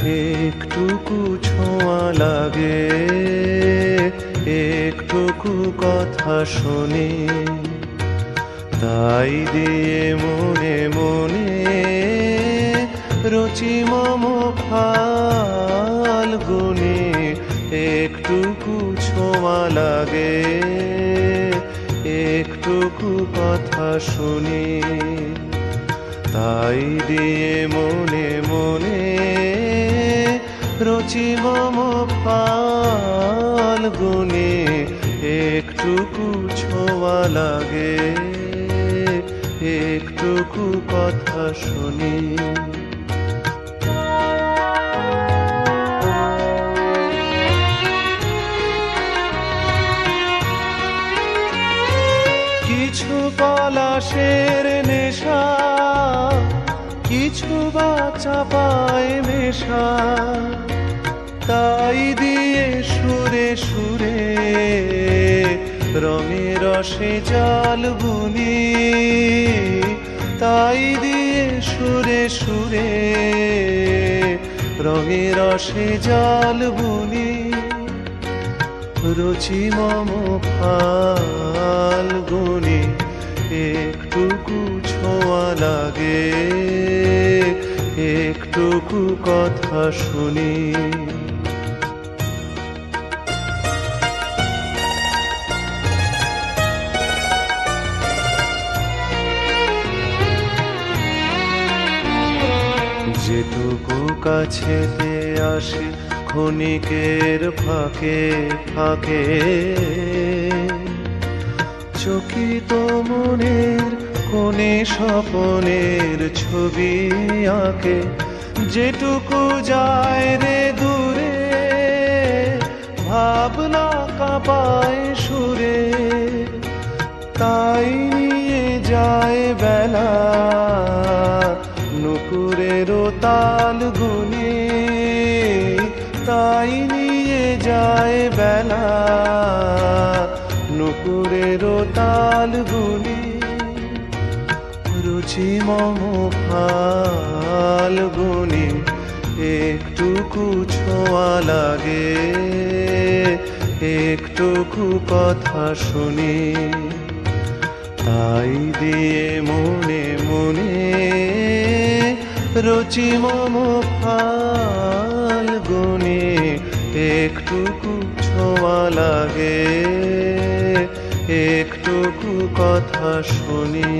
একটুকু ছোঁয়া লাগে, একটুকু কথা শুনি, তাই দিয়ে মনে মনে রচি মম ফাল্গুনি। একটুকু ছোঁয়া লাগে, একটুকু কথা শুনি, তাই দিয়ে মনে মনে রচি মম ফাল্গুনি। একটুকু ছোঁয়া লাগে, একটুকু কথা শুনি। কিছু পলাশের নেশা, কিছু বা চাপায় মেশা, তাই দিয়ে সুরে সুরে রঙে রসে জাল বুনি, তাই দিয়ে সুরে সুরে রঙে রসে জাল বুনি। রচি মম ফাল্গুনি। একটুকু ছোঁয়া লাগে, একটুকু কথা শুনি। যেটুকু কাছেতে আসে ক্ষণিকের ফাঁকে ফাঁকে, চকিত মনের কোণে স্বপনের ছবি আঁকে। যেটুকু যায় রে দূরে, ভাবনা কাঁপায় সুরে, তাই নিয়ে যায় বেলা নুপুরেরও তাল গুনি, তাই নিয়ে যায় বেলা নুপুরেরও তাল গুনি। রুচি মম ফাল্গুনি। একটুকু ছোঁয়া লাগে, একটুকু কথা শুনি, তাই দিয়ে মনে মনে রচি মম ফাল্গুনি। একটুকু ছোঁয়া লাগে, একটুকু কথা শুনি।